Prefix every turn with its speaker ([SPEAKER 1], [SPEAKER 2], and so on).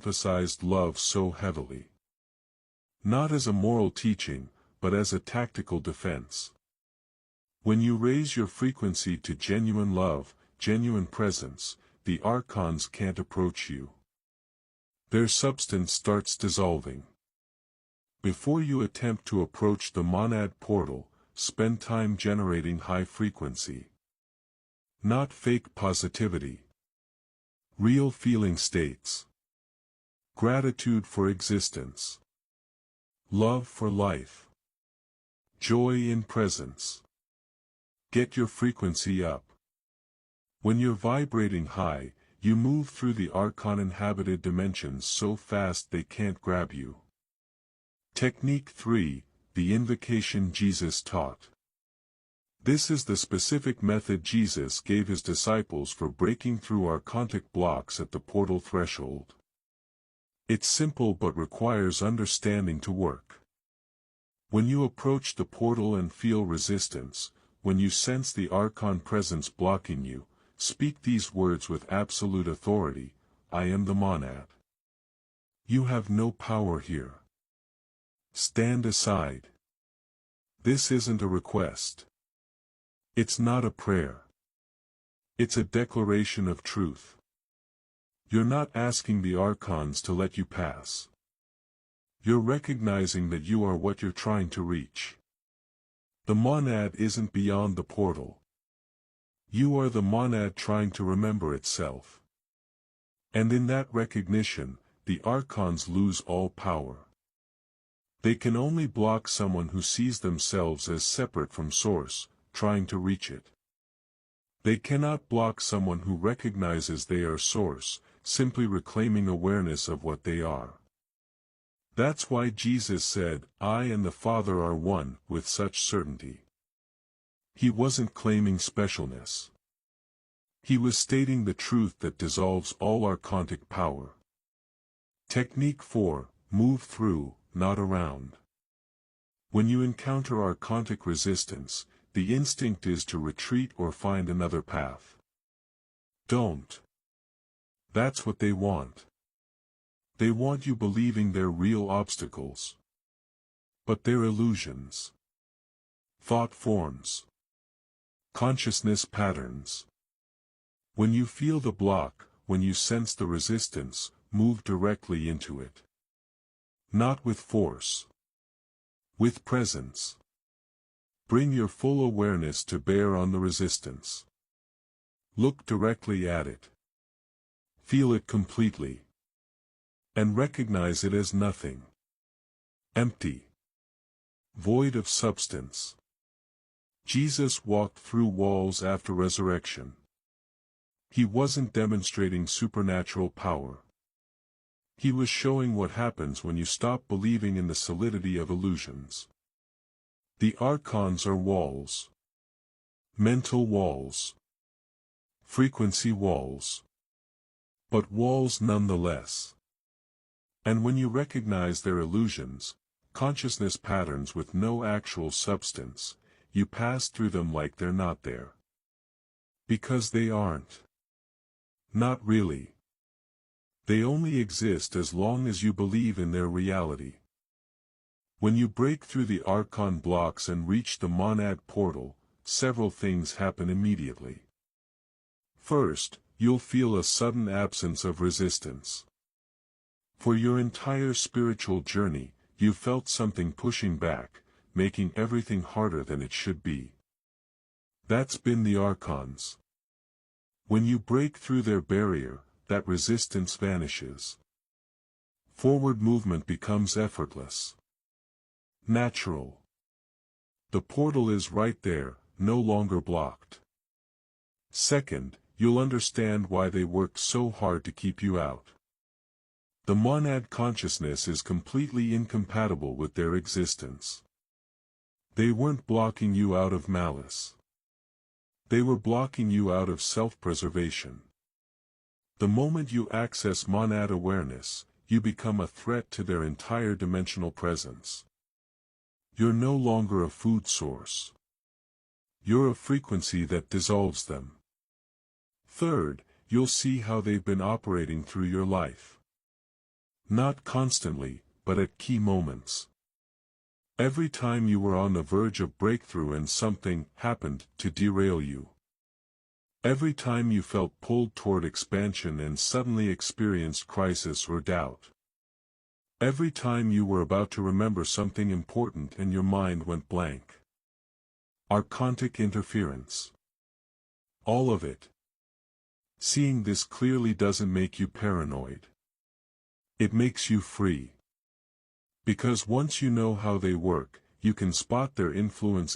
[SPEAKER 1] emphasized love so heavily. Not as a moral teaching, but as a tactical defense. When you raise your frequency to genuine love, genuine presence, the archons can't approach you. Their substance starts dissolving. Before you attempt to approach the monad portal, spend time generating high frequency. Not fake positivity. Real feeling states. Gratitude for existence. Love for life. Joy in presence. Get your frequency up. When you're vibrating high, you move through the archon-inhabited dimensions so fast they can't grab you. Technique 3, the invocation Jesus taught. This is the specific method Jesus gave his disciples for breaking through archontic blocks at the portal threshold. It's simple but requires understanding to work. When you approach the portal and feel resistance, when you sense the archon presence blocking you, speak these words with absolute authority: I am the monad. You have no power here. Stand aside. This isn't a request. It's not a prayer. It's a declaration of truth. You're not asking the archons to let you pass. You're recognizing that you are what you're trying to reach. The monad isn't beyond the portal. You are the monad trying to remember itself. And in that recognition, the archons lose all power. They can only block someone who sees themselves as separate from Source, trying to reach it. They cannot block someone who recognizes they are Source, simply reclaiming awareness of what they are. That's why Jesus said, I and the Father are one, with such certainty. He wasn't claiming specialness. He was stating the truth that dissolves all archontic power. Technique 4, move through, not around. When you encounter archontic resistance, the instinct is to retreat or find another path. Don't. That's what they want. They want you believing they're real obstacles. But they're illusions. Thought forms. Consciousness patterns. When you feel the block, when you sense the resistance, move directly into it. Not with force. With presence. Bring your full awareness to bear on the resistance. Look directly at it. Feel it completely. And recognize it as nothing. Empty. Void of substance. Jesus walked through walls after resurrection. He wasn't demonstrating supernatural power. He was showing what happens when you stop believing in the solidity of illusions. The archons are walls. Mental walls. Frequency walls. But walls nonetheless. And when you recognize their illusions, consciousness patterns with no actual substance, you pass through them like they're not there. Because they aren't. Not really. They only exist as long as you believe in their reality. When you break through the archon blocks and reach the monad portal, several things happen immediately. First, you'll feel a sudden absence of resistance. For your entire spiritual journey, you felt something pushing back, making everything harder than it should be. That's been the archons. When you break through their barrier, that resistance vanishes. Forward movement becomes effortless. Natural. The portal is right there, no longer blocked. Second, you'll understand why they worked so hard to keep you out. The monad consciousness is completely incompatible with their existence. They weren't blocking you out of malice. They were blocking you out of self-preservation. The moment you access monad awareness, you become a threat to their entire dimensional presence. You're no longer a food source. You're a frequency that dissolves them. Third, you'll see how they've been operating through your life. Not constantly, but at key moments. Every time you were on the verge of breakthrough and something happened to derail you. Every time you felt pulled toward expansion and suddenly experienced crisis or doubt. Every time you were about to remember something important and your mind went blank. Archontic interference. All of it. Seeing this clearly doesn't make you paranoid. It makes you free. Because once you know how they work, you can spot their influence